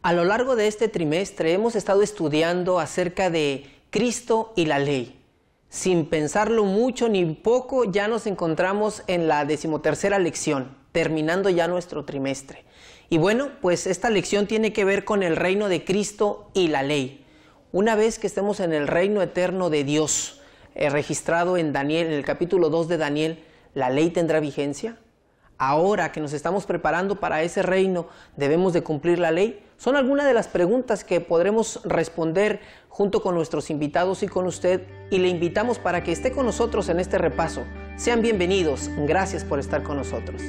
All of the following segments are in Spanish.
A lo largo de este trimestre hemos estado estudiando acerca de Cristo y la ley. Sin pensarlo mucho ni poco, ya nos encontramos en la 13ª lección, terminando ya nuestro trimestre. Y bueno, pues esta lección tiene que ver con el reino de Cristo y la ley. Una vez que estemos en el reino eterno de Dios, registrado en Daniel, en el capítulo 2 de Daniel, ¿la ley tendrá vigencia? Ahora que nos estamos preparando para ese reino, ¿debemos de cumplir la ley? Son algunas de las preguntas que podremos responder junto con nuestros invitados y con usted, y le invitamos para que esté con nosotros en este repaso. Sean bienvenidos, gracias por estar con nosotros.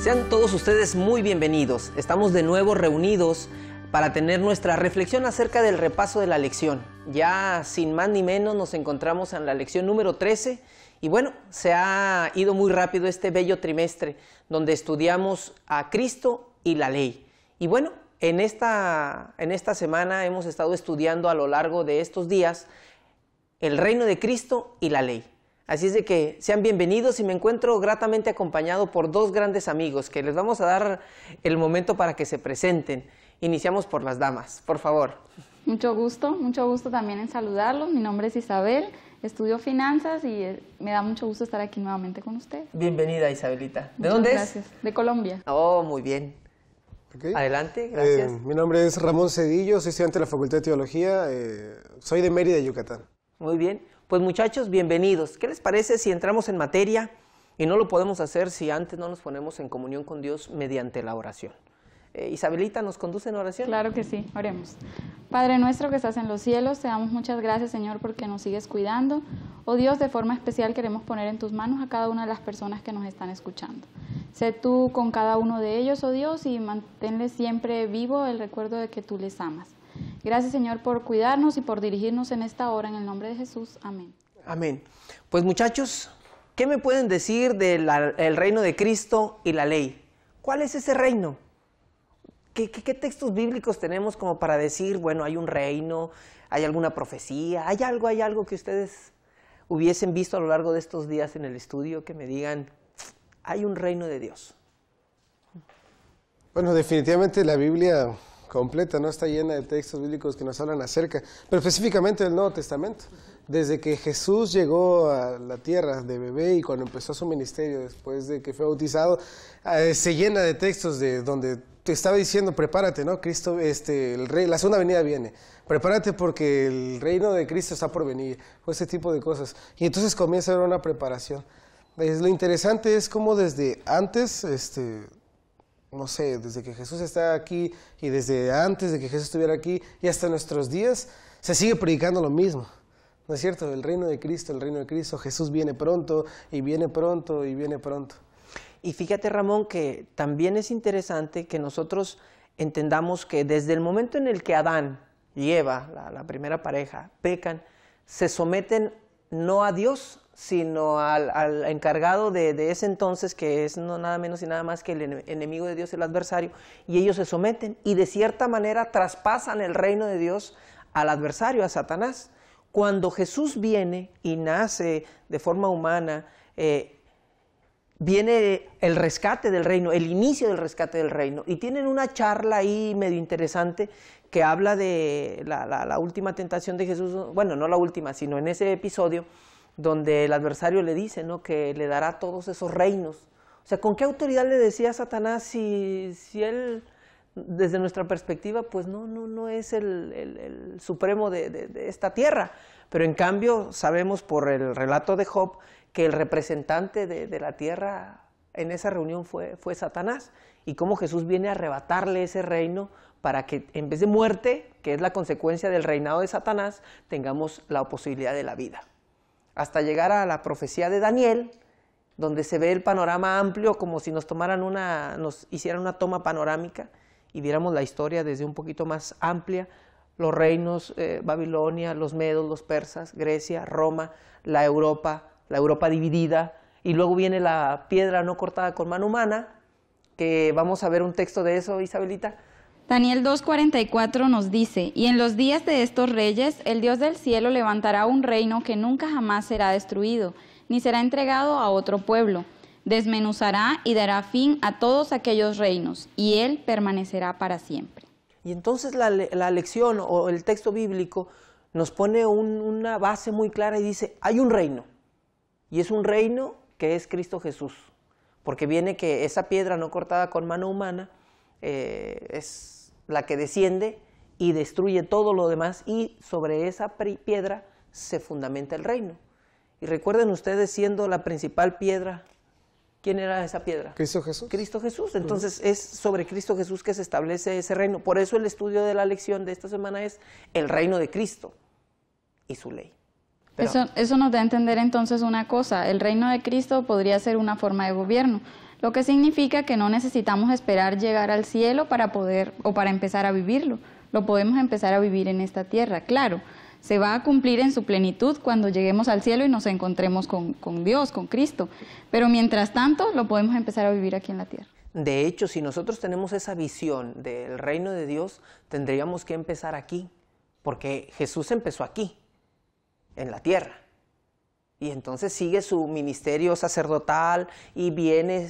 Sean todos ustedes muy bienvenidos. Estamos de nuevo reunidos para tener nuestra reflexión acerca del repaso de la lección. Ya sin más ni menos nos encontramos en la lección número 13 y bueno, se ha ido muy rápido este bello trimestre donde estudiamos a Cristo y la ley. Y bueno, en esta semana hemos estado estudiando a lo largo de estos días el reino de Cristo y la ley. Así es de que sean bienvenidos y me encuentro gratamente acompañado por dos grandes amigos que les vamos a dar el momento para que se presenten. Iniciamos por las damas, por favor. Mucho gusto también en saludarlos. Mi nombre es Isabel, estudio finanzas y me da mucho gusto estar aquí nuevamente con usted. Bienvenida, Isabelita. ¿De Muchas dónde gracias. De Colombia. Oh, muy bien. Okay. Adelante, gracias. Mi nombre es Ramón Cedillo, soy estudiante de la Facultad de Teología, soy de Mérida, Yucatán. Muy bien. Pues muchachos, bienvenidos. ¿Qué les parece si entramos en materia? Y no lo podemos hacer si antes no nos ponemos en comunión con Dios mediante la oración. Isabelita, ¿nos conduce en oración? Claro que sí, oremos. Padre nuestro que estás en los cielos, te damos muchas gracias, Señor, porque nos sigues cuidando. Oh Dios, de forma especial queremos poner en tus manos a cada una de las personas que nos están escuchando. Sé tú con cada uno de ellos, oh Dios, y manténles siempre vivo el recuerdo de que tú les amas. Gracias, Señor, por cuidarnos y por dirigirnos en esta hora, en el nombre de Jesús. Amén. Amén. Pues muchachos, ¿qué me pueden decir del reino de Cristo y la ley? ¿Cuál es ese reino? ¿Qué textos bíblicos tenemos como para decir, bueno, hay un reino, hay alguna profecía, hay algo que ustedes hubiesen visto a lo largo de estos días en el estudio que me digan, hay un reino de Dios? Bueno, definitivamente la Biblia completa, ¿no? Está llena de textos bíblicos que nos hablan acerca, pero específicamente del Nuevo Testamento. Desde que Jesús llegó a la tierra de bebé y cuando empezó su ministerio, después de que fue bautizado, se llena de textos de donde te estaba diciendo, prepárate, ¿no? Cristo, el rey, la segunda venida viene. Prepárate porque el reino de Cristo está por venir, o ese tipo de cosas. Y entonces comienza a haber una preparación. Lo interesante es cómo desde antes, no sé, desde que Jesús está aquí y desde antes de que Jesús estuviera aquí y hasta nuestros días, se sigue predicando lo mismo. ¿No es cierto? El reino de Cristo, Jesús viene pronto y viene pronto y viene pronto. Y fíjate, Ramón, que también es interesante que nosotros entendamos que desde el momento en el que Adán y Eva, la primera pareja, pecan, se someten no a Dios, sino al encargado de ese entonces, que es no nada menos y nada más que el enemigo de Dios, el adversario, y ellos se someten y de cierta manera traspasan el reino de Dios al adversario, a Satanás. Cuando Jesús viene y nace de forma humana, viene el rescate del reino, el inicio del rescate del reino, y tienen una charla ahí medio interesante que habla de la última tentación de Jesús, bueno, no la última, sino en ese episodio, donde el adversario le dice, ¿no?, que le dará todos esos reinos. O sea, ¿con qué autoridad le decía a Satanás si él, desde nuestra perspectiva, pues no es el supremo de esta tierra? Pero en cambio sabemos por el relato de Job que el representante de la tierra en esa reunión fue Satanás, y cómo Jesús viene a arrebatarle ese reino para que en vez de muerte, que es la consecuencia del reinado de Satanás, tengamos la posibilidad de la vida. Hasta llegar a la profecía de Daniel, donde se ve el panorama amplio, como si nos hicieran una toma panorámica y viéramos la historia desde un poquito más amplia, los reinos, Babilonia, los medos, los persas, Grecia, Roma, la Europa dividida, y luego viene la piedra no cortada con mano humana, que vamos a ver un texto de eso, Isabelita. Daniel 2:44 nos dice, y en los días de estos reyes, el Dios del cielo levantará un reino que nunca jamás será destruido, ni será entregado a otro pueblo. Desmenuzará y dará fin a todos aquellos reinos, y él permanecerá para siempre. Y entonces la lección o el texto bíblico nos pone una base muy clara y dice, hay un reino, y es un reino que es Cristo Jesús, porque viene que esa piedra no cortada con mano humana es la que desciende y destruye todo lo demás, y sobre esa piedra se fundamenta el reino. Y recuerden ustedes, siendo la principal piedra, ¿quién era esa piedra? Cristo Jesús. Cristo Jesús. Entonces es sobre Cristo Jesús que se establece ese reino. Por eso el estudio de la lección de esta semana es el reino de Cristo y su ley. Eso nos da a entender entonces una cosa, el reino de Cristo podría ser una forma de gobierno, lo que significa que no necesitamos esperar llegar al cielo para poder o para empezar a vivirlo, lo podemos empezar a vivir en esta tierra, claro, se va a cumplir en su plenitud cuando lleguemos al cielo y nos encontremos con Dios, con Cristo, pero mientras tanto lo podemos empezar a vivir aquí en la tierra. De hecho, si nosotros tenemos esa visión del reino de Dios, tendríamos que empezar aquí, porque Jesús empezó aquí, en la tierra. Y entonces sigue su ministerio sacerdotal y viene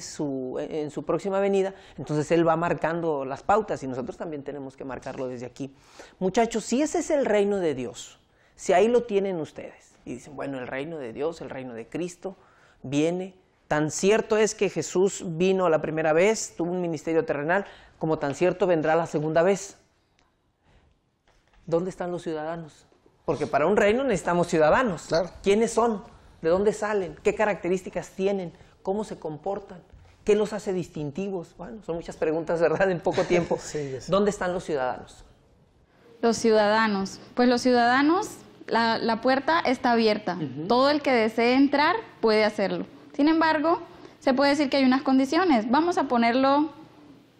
en su próxima venida, entonces Él va marcando las pautas y nosotros también tenemos que marcarlo desde aquí. Muchachos, si ese es el reino de Dios, si ahí lo tienen ustedes, y dicen, bueno, el reino de Dios, el reino de Cristo, viene, tan cierto es que Jesús vino la primera vez, tuvo un ministerio terrenal, como tan cierto vendrá la segunda vez. ¿Dónde están los ciudadanos? Porque para un reino necesitamos ciudadanos. Claro. ¿Quiénes son? ¿De dónde salen? ¿Qué características tienen? ¿Cómo se comportan? ¿Qué los hace distintivos? Bueno, son muchas preguntas, ¿verdad? En poco tiempo. Sí, sí. ¿Dónde están los ciudadanos? Los ciudadanos, pues los ciudadanos, la puerta está abierta, todo el que desee entrar puede hacerlo. Sin embargo, se puede decir que hay unas condiciones, vamos a ponerlo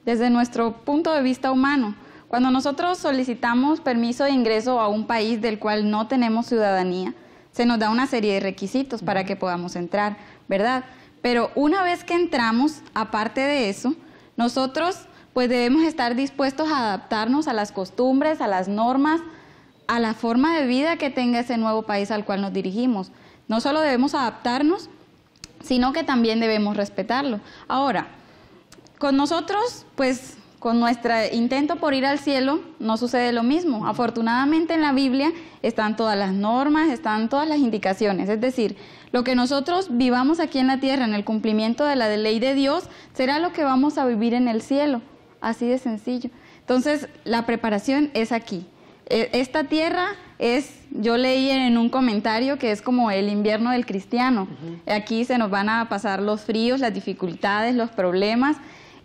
desde nuestro punto de vista humano. Cuando nosotros solicitamos permiso de ingreso a un país del cual no tenemos ciudadanía, se nos da una serie de requisitos para que podamos entrar, ¿verdad? Pero una vez que entramos, aparte de eso, nosotros pues debemos estar dispuestos a adaptarnos a las costumbres, a las normas, a la forma de vida que tenga ese nuevo país al cual nos dirigimos. No solo debemos adaptarnos, sino que también debemos respetarlo. Ahora, con nosotros, pues con nuestro intento por ir al cielo no sucede lo mismo. Afortunadamente en la Biblia están todas las normas, están todas las indicaciones. Es decir, lo que nosotros vivamos aquí en la tierra, en el cumplimiento de la ley de Dios, será lo que vamos a vivir en el cielo. Así de sencillo. Entonces, la preparación es aquí. Esta tierra es, yo leí en un comentario que es como el invierno del cristiano. Aquí se nos van a pasar los fríos, las dificultades, los problemas.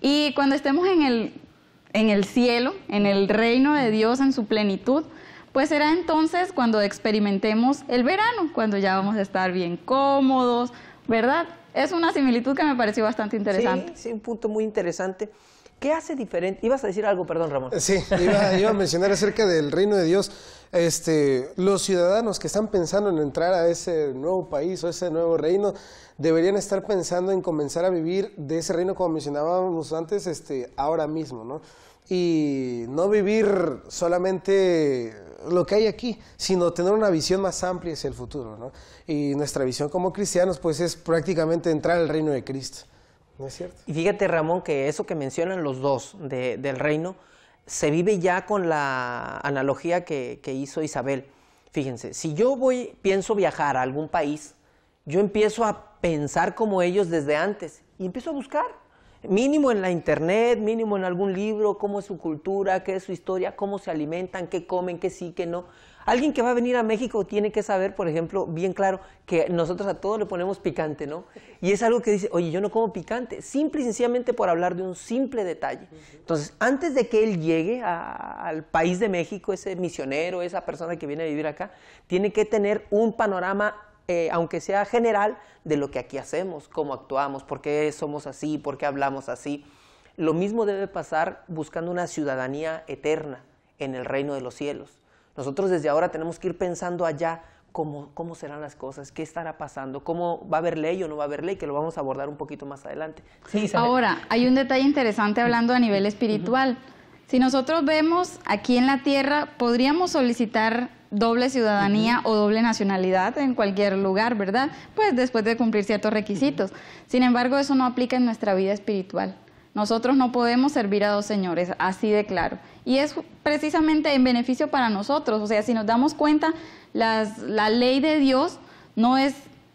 Y cuando estemos en el cielo, en el reino de Dios en su plenitud, pues será entonces cuando experimentemos el verano, cuando ya vamos a estar bien cómodos, ¿verdad? Es una similitud que me pareció bastante interesante. Sí, un punto muy interesante. ¿Qué hace diferente? ¿Ibas a decir algo? Perdón, Ramón. Sí, iba a mencionar acerca del reino de Dios. Los ciudadanos que están pensando en entrar a ese nuevo país o ese nuevo reino deberían estar pensando en comenzar a vivir de ese reino, como mencionábamos antes, ahora mismo, ¿no? Y no vivir solamente lo que hay aquí, sino tener una visión más amplia hacia el futuro, ¿no? Y nuestra visión como cristianos, pues, es prácticamente entrar al reino de Cristo. ¿No es cierto? Y fíjate, Ramón, que eso que mencionan los dos del reino se vive ya con la analogía que hizo Isabel. Fíjense, si yo pienso viajar a algún país, yo empiezo a pensar como ellos desde antes y empiezo a buscar, mínimo en la internet, mínimo en algún libro, cómo es su cultura, qué es su historia, cómo se alimentan, qué comen, qué sí, qué no. Alguien que va a venir a México tiene que saber, por ejemplo, bien claro, que nosotros a todo le ponemos picante, ¿no? Y es algo que dice, oye, yo no como picante, simple y sencillamente por hablar de un simple detalle. Entonces, antes de que él llegue al país de México, ese misionero, esa persona que viene a vivir acá, tiene que tener un panorama, aunque sea general, de lo que aquí hacemos, cómo actuamos, por qué somos así, por qué hablamos así. Lo mismo debe pasar buscando una ciudadanía eterna en el reino de los cielos. Nosotros desde ahora tenemos que ir pensando allá cómo serán las cosas, qué estará pasando, cómo va a haber ley o no va a haber ley, que lo vamos a abordar un poquito más adelante. Sí, ahora, hay un detalle interesante hablando a nivel espiritual. Si nosotros vemos aquí en la tierra, podríamos solicitar doble ciudadanía o doble nacionalidad en cualquier lugar, ¿verdad? Pues después de cumplir ciertos requisitos. Sin embargo, eso no aplica en nuestra vida espiritual. Nosotros no podemos servir a dos señores, así de claro. Y es precisamente en beneficio para nosotros. O sea, si nos damos cuenta, la ley de Dios no es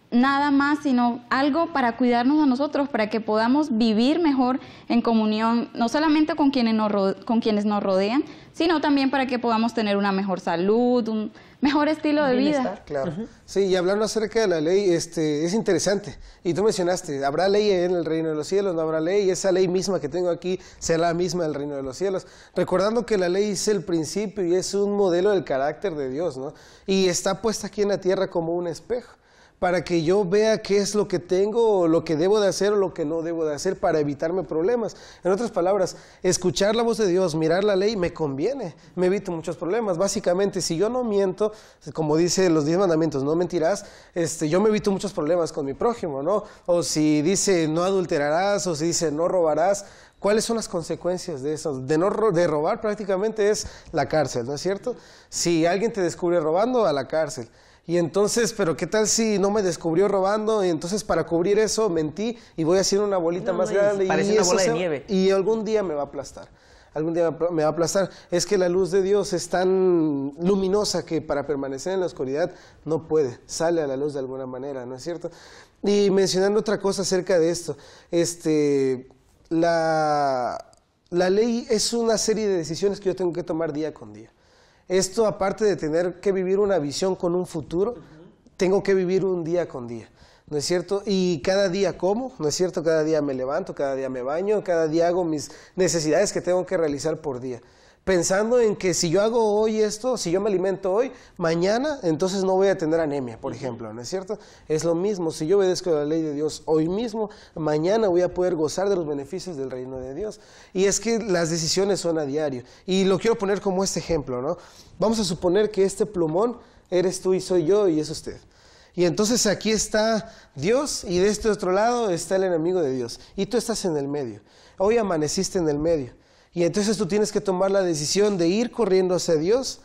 nada más, sino algo para cuidarnos a nosotros, para que podamos vivir mejor en comunión, no solamente con quienes nos rodean, sino también para que podamos tener una mejor salud, un mejor estilo de vida. Claro. Sí, y hablando acerca de la ley, es interesante. Y tú mencionaste, ¿habrá ley en el reino de los cielos? ¿No habrá ley? Y esa ley misma que tengo aquí será la misma del reino de los cielos. Recordando que la ley es el principio y es un modelo del carácter de Dios, ¿no? Y está puesta aquí en la tierra como un espejo, para que yo vea qué es lo que tengo, o lo que debo de hacer o lo que no debo de hacer para evitarme problemas. En otras palabras, escuchar la voz de Dios, mirar la ley, me conviene, me evito muchos problemas. Básicamente, si yo no miento, como dice los 10 mandamientos, no mentirás, yo me evito muchos problemas con mi prójimo, ¿no? O si dice no adulterarás, o si dice no robarás, ¿cuáles son las consecuencias de eso? De robar prácticamente es la cárcel, ¿no es cierto? Si alguien te descubre robando, a la cárcel. Y entonces, pero ¿qué tal si no me descubrió robando? Y entonces para cubrir eso mentí y voy haciendo una bolita más grande. Parece una bola de nieve. Y algún día me va a aplastar. Algún día me va a aplastar. Es que la luz de Dios es tan luminosa que para permanecer en la oscuridad no puede. Sale a la luz de alguna manera, ¿no es cierto? Y mencionando otra cosa acerca de esto, la ley es una serie de decisiones que yo tengo que tomar día con día. Esto, aparte de tener que vivir una visión con un futuro, tengo que vivir un día con día, ¿no es cierto? Y cada día como, ¿no es cierto? Cada día me levanto, cada día me baño, cada día hago mis necesidades que tengo que realizar por día. Pensando en que si yo hago hoy esto, si yo me alimento hoy, mañana, entonces no voy a tener anemia, por ejemplo, ¿no es cierto? Es lo mismo, si yo obedezco la ley de Dios hoy mismo, mañana voy a poder gozar de los beneficios del reino de Dios. Y es que las decisiones son a diario. Y lo quiero poner como este ejemplo, ¿no? Vamos a suponer que este plumón eres tú y soy yo y es usted. Y entonces aquí está Dios y de este otro lado está el enemigo de Dios. Y tú estás en el medio. Hoy amaneciste en el medio. Y entonces tú tienes que tomar la decisión de ir corriendo hacia Dios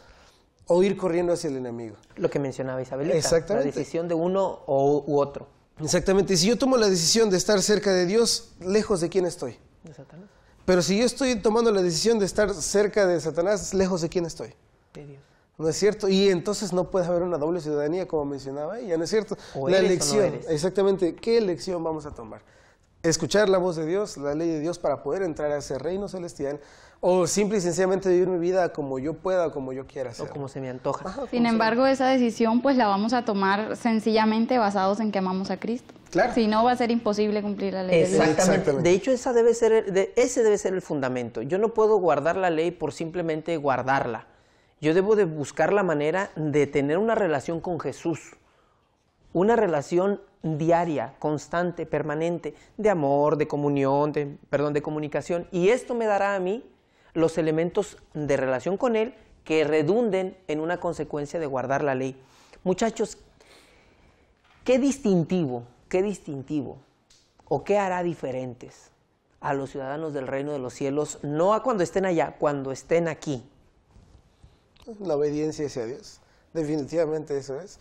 o ir corriendo hacia el enemigo. Lo que mencionaba Isabelita. Exactamente. La decisión de uno u otro. Exactamente. Y si yo tomo la decisión de estar cerca de Dios, lejos de quién estoy. De Satanás. Pero si yo estoy tomando la decisión de estar cerca de Satanás, lejos de quién estoy. De Dios. ¿No es cierto? Y entonces no puede haber una doble ciudadanía, como mencionaba ella, ¿no es cierto? O la eres elección, o no eres. exactamente, ¿qué elección vamos a tomar? Escuchar la voz de Dios, la ley de Dios para poder entrar a ese reino celestial, o simple y sencillamente vivir mi vida como yo pueda, como yo quiera hacer. O como se me antoja. Ajá, Sin embargo, esa decisión pues la vamos a tomar sencillamente basados en que amamos a Cristo. Claro. Si no, va a ser imposible cumplir la ley de Dios. Exactamente. De hecho, ese debe ser el fundamento. Yo no puedo guardar la ley por simplemente guardarla. Yo debo de buscar la manera de tener una relación con Jesús. Una relación diaria, constante, permanente, de amor, de comunión, de comunicación. Y esto me dará a mí los elementos de relación con Él que redunden en una consecuencia de guardar la ley. Muchachos, qué distintivo o qué hará diferentes a los ciudadanos del reino de los cielos, no a cuando estén allá, cuando estén aquí. La obediencia hacia Dios, definitivamente eso es.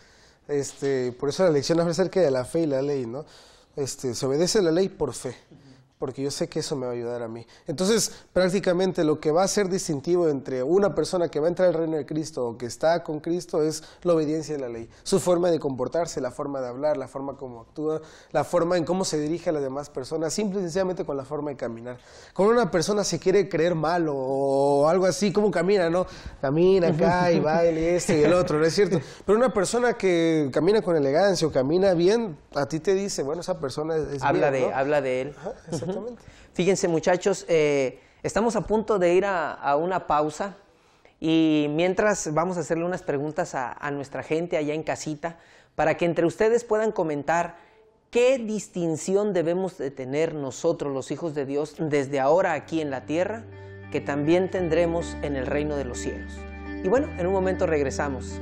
Por eso la lección habla acerca de la fe y la ley, ¿no? Se obedece la ley por fe, porque yo sé que eso me va a ayudar a mí. Entonces, prácticamente lo que va a ser distintivo entre una persona que va a entrar al reino de Cristo o que está con Cristo es la obediencia a la ley. Su forma de comportarse, la forma de hablar, la forma como actúa, la forma en cómo se dirige a las demás personas, simple y sencillamente con la forma de caminar. Cuando una persona se quiere creer malo o algo así, ¿cómo camina, no? Camina acá y baila y y el otro, ¿no es cierto? Pero una persona que camina con elegancia o camina bien, a ti te dice, bueno, esa persona es Habla bien, ¿no? Habla de Él. Ajá, exactamente. Fíjense, muchachos, estamos a punto de ir a una pausa y mientras vamos a hacerle unas preguntas a nuestra gente allá en casita para que entre ustedes puedan comentar qué distinción debemos de tener nosotros, los hijos de Dios, desde ahora aquí en la tierra, que también tendremos en el reino de los cielos. Y bueno, en un momento regresamos.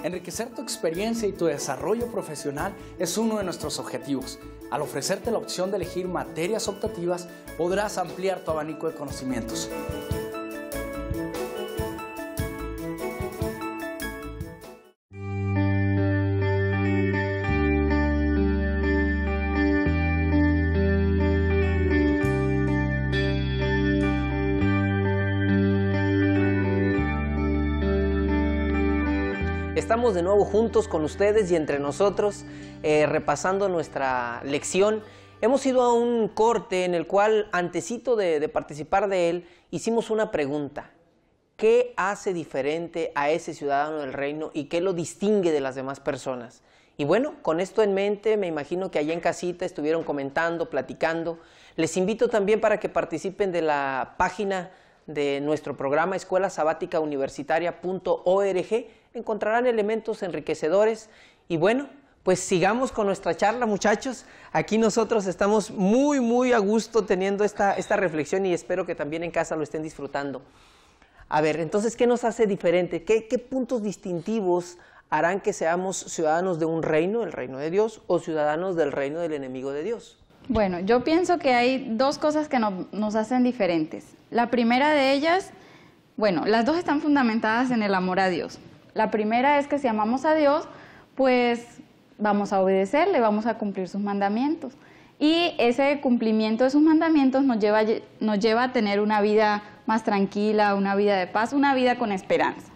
Enriquecer tu experiencia y tu desarrollo profesional es uno de nuestros objetivos. Al ofrecerte la opción de elegir materias optativas, podrás ampliar tu abanico de conocimientos. Estamos de nuevo juntos con ustedes y entre nosotros, repasando nuestra lección. Hemos ido a un corte en el cual, antesito de participar de él, hicimos una pregunta. ¿Qué hace diferente a ese ciudadano del reino y qué lo distingue de las demás personas? Y bueno, con esto en mente, me imagino que allá en casita estuvieron comentando, platicando. Les invito también para que participen de la página de nuestro programa escuelasabaticauniversitaria.org. Encontrarán elementos enriquecedores y bueno, pues sigamos con nuestra charla, muchachos. Aquí nosotros estamos muy a gusto teniendo esta reflexión y espero que también en casa lo estén disfrutando. A ver, entonces, ¿qué nos hace diferente? ¿Qué puntos distintivos harán que seamos ciudadanos de un reino, el reino de Dios, o ciudadanos del reino del enemigo de Dios? Bueno, yo pienso que hay dos cosas que nos hacen diferentes. La primera de ellas, bueno, las dos están fundamentadas en el amor a Dios. La primera es que si amamos a Dios, pues vamos a obedecerle, vamos a cumplir sus mandamientos. Y ese cumplimiento de sus mandamientos nos lleva a tener una vida más tranquila, una vida de paz, una vida con esperanza.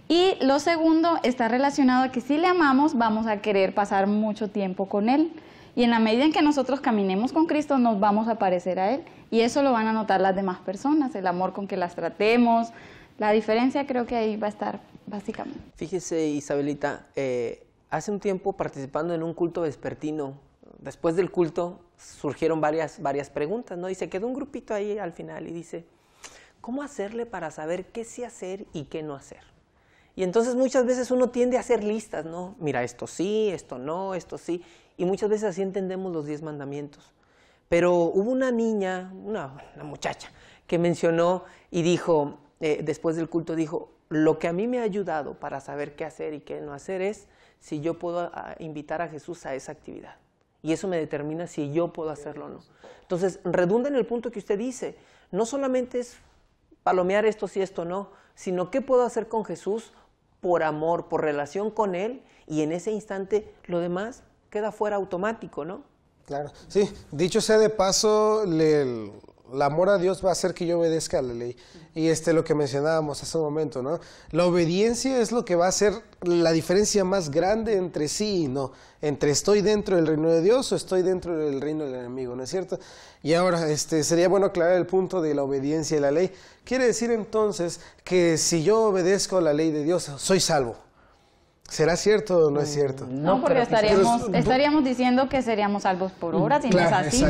Y lo segundo está relacionado a que si le amamos, vamos a querer pasar mucho tiempo con Él. Y en la medida en que nosotros caminemos con Cristo, nos vamos a parecer a Él. Y eso lo van a notar las demás personas, el amor con que las tratemos. La diferencia creo que ahí va a estar básicamente. Fíjese, Isabelita, hace un tiempo participando en un culto vespertino, después del culto surgieron varias preguntas, ¿no? Y se quedó un grupito ahí al final y dice, ¿cómo hacerle para saber qué sí hacer y qué no hacer? Y entonces muchas veces uno tiende a hacer listas, ¿no? Mira, esto sí, esto no, esto sí. Y muchas veces así entendemos los 10 mandamientos. Pero hubo una niña, una muchacha, que mencionó y dijo, después del culto dijo, lo que a mí me ha ayudado para saber qué hacer y qué no hacer es si yo puedo invitar a Jesús a esa actividad. Y eso me determina si yo puedo hacerlo o no. Entonces, redunda en el punto que usted dice. No solamente es palomear esto sí, esto no, sino qué puedo hacer con Jesús por amor, por relación con Él, y en ese instante lo demás queda fuera automático, ¿no? Claro, sí. Dicho sea de paso, el amor a Dios va a hacer que yo obedezca a la ley. Y lo que mencionábamos hace un momento, ¿no? La obediencia es lo que va a hacer la diferencia más grande entre sí y no. Entre estoy dentro del reino de Dios o estoy dentro del reino del enemigo, ¿no es cierto? Y ahora, sería bueno aclarar el punto de la obediencia y la ley. Quiere decir entonces que si yo obedezco a la ley de Dios, soy salvo. ¿Será cierto o no es cierto? No, porque estaríamos diciendo que seríamos salvos por obras y claro, no es así.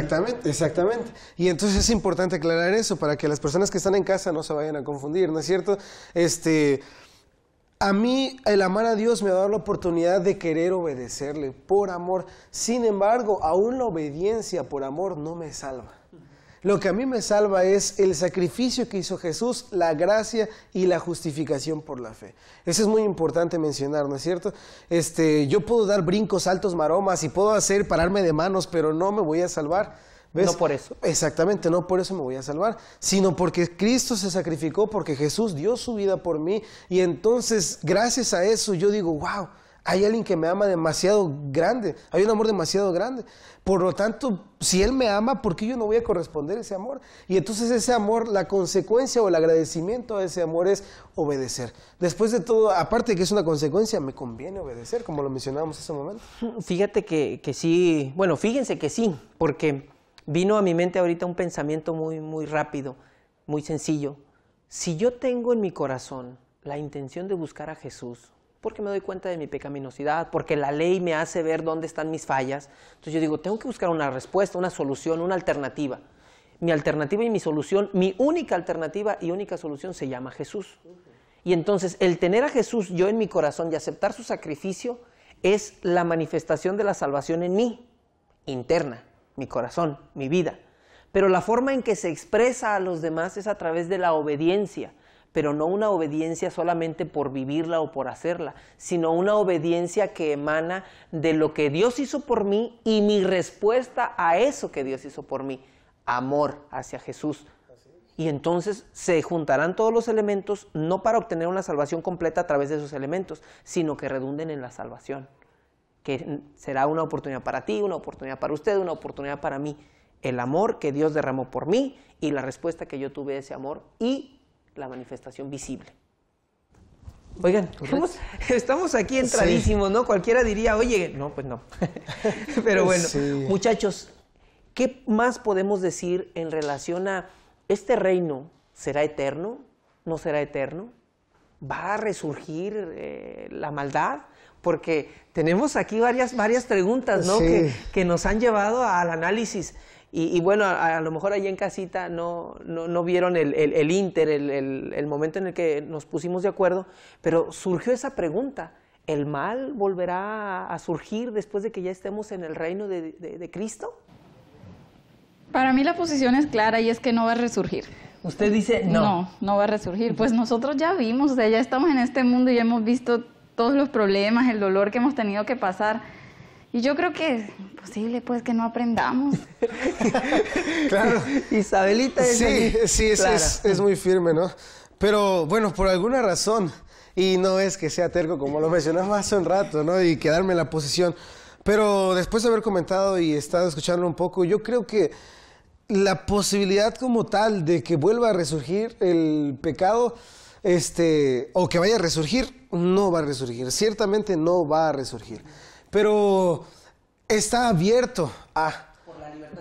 Exactamente. Y entonces es importante aclarar eso para que las personas que están en casa no se vayan a confundir, ¿no es cierto? A mí el amar a Dios me ha dado la oportunidad de querer obedecerle por amor. Sin embargo, aún la obediencia por amor no me salva. Lo que a mí me salva es el sacrificio que hizo Jesús, la gracia y la justificación por la fe. Eso es muy importante mencionar, ¿no es cierto? Yo puedo dar brincos, saltos, maromas y puedo pararme de manos, pero no me voy a salvar. ¿Ves? No por eso. Exactamente, no por eso me voy a salvar, sino porque Cristo se sacrificó, porque Jesús dio su vida por mí y entonces gracias a eso yo digo, wow, hay alguien que me ama demasiado grande, hay un amor demasiado grande. Por lo tanto, si Él me ama, ¿por qué yo no voy a corresponder ese amor? Y entonces ese amor, la consecuencia o el agradecimiento a ese amor es obedecer. Después de todo, aparte de que es una consecuencia, me conviene obedecer, como lo mencionábamos hace un momento. Fíjate que sí, bueno, fíjense que sí, porque vino a mi mente ahorita un pensamiento muy rápido, muy sencillo. Si yo tengo en mi corazón la intención de buscar a Jesús, porque me doy cuenta de mi pecaminosidad, porque la ley me hace ver dónde están mis fallas, entonces yo digo, tengo que buscar una respuesta, una solución, una alternativa. Mi alternativa y mi solución, mi única alternativa y única solución se llama Jesús. Y entonces el tener a Jesús yo en mi corazón y aceptar su sacrificio es la manifestación de la salvación en mí, interna, mi corazón, mi vida. Pero la forma en que se expresa a los demás es a través de la obediencia. pero no una obediencia solamente por vivirla o por hacerla, sino una obediencia que emana de lo que Dios hizo por mí y mi respuesta a eso que Dios hizo por mí, amor hacia Jesús. Y entonces se juntarán todos los elementos, no para obtener una salvación completa a través de esos elementos, sino que redunden en la salvación, que será una oportunidad para ti, una oportunidad para usted, una oportunidad para mí. El amor que Dios derramó por mí y la respuesta que yo tuve a ese amor y la manifestación visible. Oigan, estamos aquí entradísimos, ¿no? Cualquiera diría, oye, no, pues no. Pero bueno, muchachos, ¿qué más podemos decir en relación a este reino? ¿Será eterno? ¿No será eterno? ¿Va a resurgir la maldad? Porque tenemos aquí varias preguntas, ¿no? Que nos han llevado al análisis. Y bueno, a lo mejor ahí en casita no vieron el momento en el que nos pusimos de acuerdo, pero surgió esa pregunta. ¿El mal volverá a surgir después de que ya estemos en el reino de Cristo? Para mí la posición es clara y es que no va a resurgir. Usted dice no. No va a resurgir. Pues nosotros ya vimos, o sea, ya estamos en este mundo y ya hemos visto todos los problemas, el dolor que hemos tenido que pasar. Y yo creo que es imposible, pues, que no aprendamos. Claro. Isabelita es muy firme, ¿no? Pero, bueno, por alguna razón, y no es que sea terco, como lo mencionamos hace un rato, ¿no? Y quedarme en la posición. Pero después de haber comentado y estado escuchando un poco, yo creo que la posibilidad como tal de que vuelva a resurgir el pecado, o que vaya a resurgir, no va a resurgir. Ciertamente no va a resurgir. Pero está abierto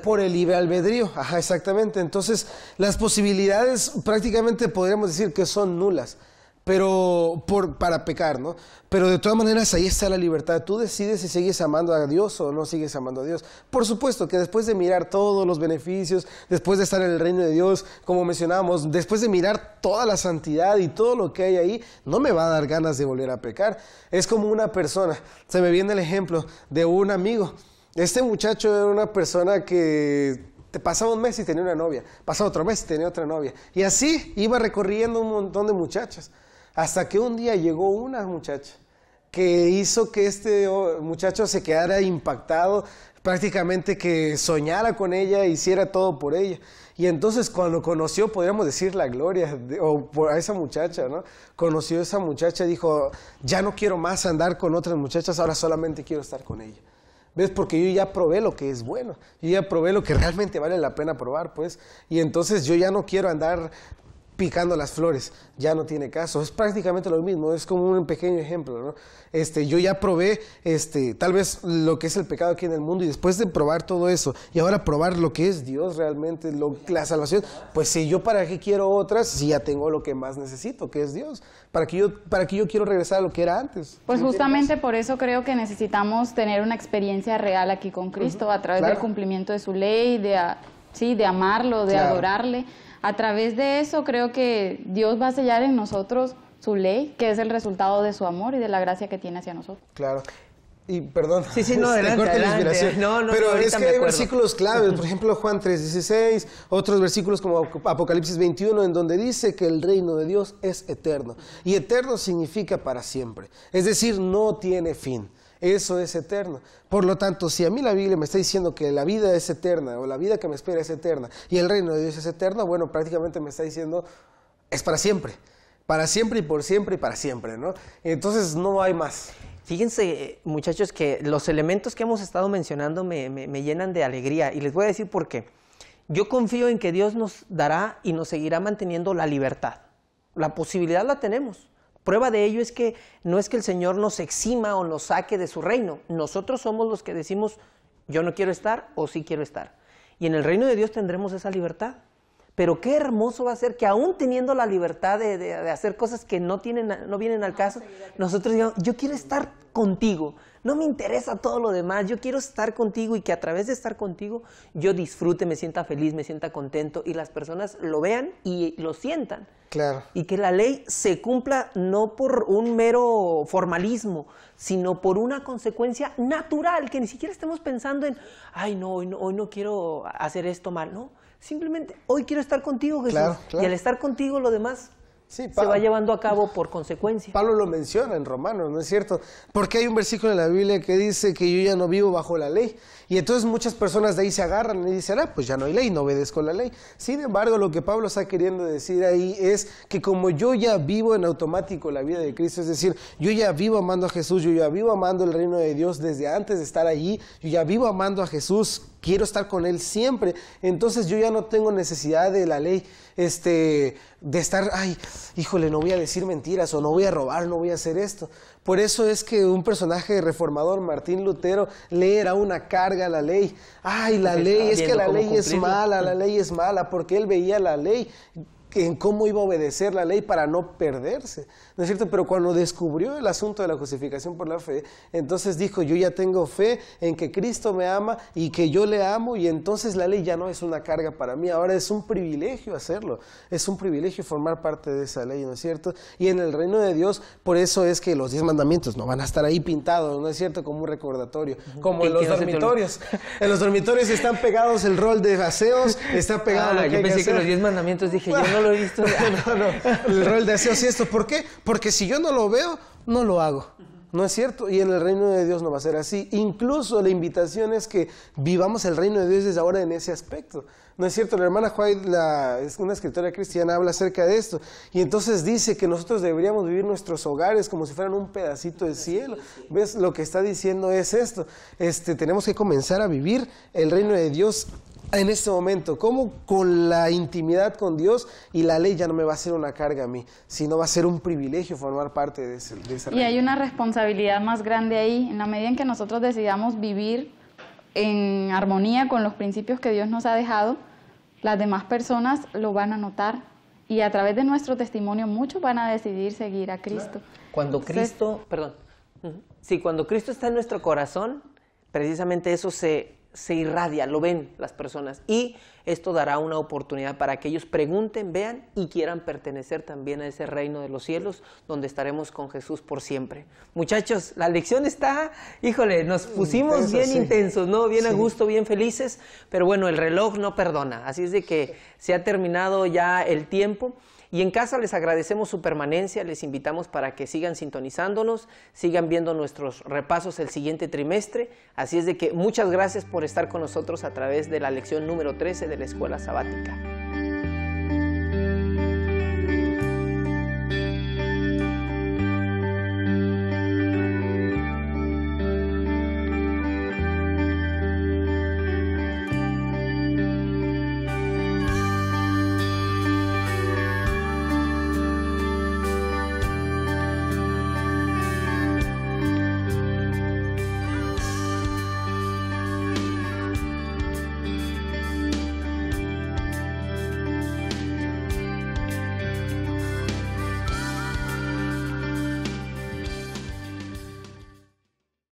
por el libre albedrío. Ajá, exactamente. Entonces, las posibilidades prácticamente podríamos decir que son nulas, pero para pecar, ¿no? Pero de todas maneras ahí está la libertad. Tú decides si sigues amando a Dios o no sigues amando a Dios. Por supuesto que después de mirar todos los beneficios, después de estar en el reino de Dios, como mencionábamos, después de mirar toda la santidad y todo lo que hay ahí, no me va a dar ganas de volver a pecar. Es como una persona, se me viene el ejemplo de un amigo. Este muchacho era una persona que te pasaba un mes y tenía una novia, pasaba otro mes y tenía otra novia, y así iba recorriendo un montón de muchachas. Hasta que un día llegó una muchacha que hizo que este muchacho se quedara impactado, prácticamente que soñara con ella, hiciera todo por ella. Y entonces cuando conoció, podríamos decir, la gloria a esa muchacha, ¿no? Conoció a esa muchacha y dijo, ya no quiero más andar con otras muchachas, ahora solamente quiero estar con ella. ¿Ves? Porque yo ya probé lo que es bueno, yo ya probé lo que realmente vale la pena probar, pues. Y entonces yo ya no quiero andar picando las flores, ya no tiene caso. Es prácticamente lo mismo, es como un pequeño ejemplo, ¿no? Yo ya probé tal vez lo que es el pecado aquí en el mundo, y después de probar todo eso y ahora probar lo que es Dios realmente, la salvación, pues si yo para qué quiero otras si ya tengo lo que más necesito, que es Dios. ¿Para qué yo quiero regresar a lo que era antes? Pues justamente por eso creo que necesitamos tener una experiencia real aquí con Cristo, a través del cumplimiento de su ley, de amarlo, de adorarle. A través de eso creo que Dios va a sellar en nosotros su ley, que es el resultado de su amor y de la gracia que tiene hacia nosotros. Claro. Y perdón, no, adelante. No, pero es que hay versículos claves, por ejemplo Juan 3:16, otros versículos como Apocalipsis 21, en donde dice que el reino de Dios es eterno. Y eterno significa para siempre, es decir, no tiene fin. Eso es eterno. Por lo tanto, si a mí la Biblia me está diciendo que la vida es eterna, o la vida que me espera es eterna, y el reino de Dios es eterno, bueno, prácticamente me está diciendo, es para siempre y por siempre y para siempre, ¿no? Entonces no hay más. Fíjense, muchachos, que los elementos que hemos estado mencionando me llenan de alegría, y les voy a decir por qué. Yo confío en que Dios nos dará y nos seguirá manteniendo la libertad. La posibilidad la tenemos. Prueba de ello es que no es que el Señor nos exima o nos saque de su reino. Nosotros somos los que decimos, yo no quiero estar o sí quiero estar. Y en el reino de Dios tendremos esa libertad. Pero qué hermoso va a ser que aún teniendo la libertad de hacer cosas que no vienen al caso, nosotros digamos, yo quiero estar contigo. No me interesa todo lo demás, yo quiero estar contigo, y que a través de estar contigo yo disfrute, me sienta feliz, me sienta contento, y las personas lo vean y lo sientan. Claro. Y que la ley se cumpla no por un mero formalismo, sino por una consecuencia natural, que ni siquiera estemos pensando en, ay no, hoy no quiero hacer esto mal, no. Simplemente, hoy quiero estar contigo, Jesús. Claro. Y al estar contigo lo demás Sí, se va llevando a cabo por consecuencia. Pablo lo menciona en Romanos, ¿no es cierto? Porque hay un versículo en la Biblia que dice que yo ya no vivo bajo la ley. Y entonces muchas personas de ahí se agarran y dicen, pues ya no hay ley, no obedezco la ley. Sin embargo, lo que Pablo está queriendo decir ahí es que como yo ya vivo en automático la vida de Cristo, es decir, yo ya vivo amando a Jesús, yo ya vivo amando el reino de Dios desde antes de estar allí, yo ya vivo amando a Jesús, quiero estar con Él siempre, entonces yo ya no tengo necesidad de la ley, de estar, híjole, no voy a decir mentiras, o no voy a robar, no voy a hacer esto. Por eso es que un personaje reformador, Martín Lutero, le era una carga a la ley. La ley, es que la ley es mala, la ley es mala, porque él veía la ley en cómo iba a obedecer la ley para no perderse, ¿no es cierto? Pero cuando descubrió el asunto de la justificación por la fe, entonces dijo, yo ya tengo fe en que Cristo me ama y que yo le amo, y entonces la ley ya no es una carga para mí, ahora es un privilegio hacerlo, es un privilegio formar parte de esa ley, ¿no es cierto? Y en el reino de Dios, por eso es que los 10 mandamientos no van a estar ahí pintados, ¿no es cierto? Como un recordatorio, como en los dormitorios. En los dormitorios están pegados el rol de aseos, está pegado lo que yo pensé que los 10 mandamientos, dije, yo no lo he visto. No, el rol de aseos y esto, ¿por qué? Porque si yo no lo veo, no lo hago. ¿No es cierto? Y en el reino de Dios no va a ser así. Incluso la invitación es que vivamos el reino de Dios desde ahora en ese aspecto. ¿No es cierto? La hermana White, es una escritora cristiana, habla acerca de esto. Y entonces dice que nosotros deberíamos vivir nuestros hogares como si fueran un pedacito de cielo. ¿Ves? Lo que está diciendo es esto. Tenemos que comenzar a vivir el reino de Dios en este momento, como con la intimidad con Dios, y la ley ya no me va a ser una carga a mí, sino va a ser un privilegio formar parte de esa ley. Y hay una responsabilidad más grande ahí, en la medida en que nosotros decidamos vivir en armonía con los principios que Dios nos ha dejado, las demás personas lo van a notar, y a través de nuestro testimonio muchos van a decidir seguir a Cristo. Cuando Cristo, cuando Cristo está en nuestro corazón, precisamente eso se irradia, lo ven las personas, y esto dará una oportunidad para que ellos pregunten, vean y quieran pertenecer también a ese reino de los cielos donde estaremos con Jesús por siempre. Muchachos, la lección está, nos pusimos bien intensos, ¿no? Bien a gusto, bien felices, pero bueno, el reloj no perdona, así es de que se ha terminado ya el tiempo. Y en casa les agradecemos su permanencia, les invitamos para que sigan sintonizándonos, sigan viendo nuestros repasos el siguiente trimestre. Así es de que muchas gracias por estar con nosotros a través de la lección número 13 de la Escuela Sabática.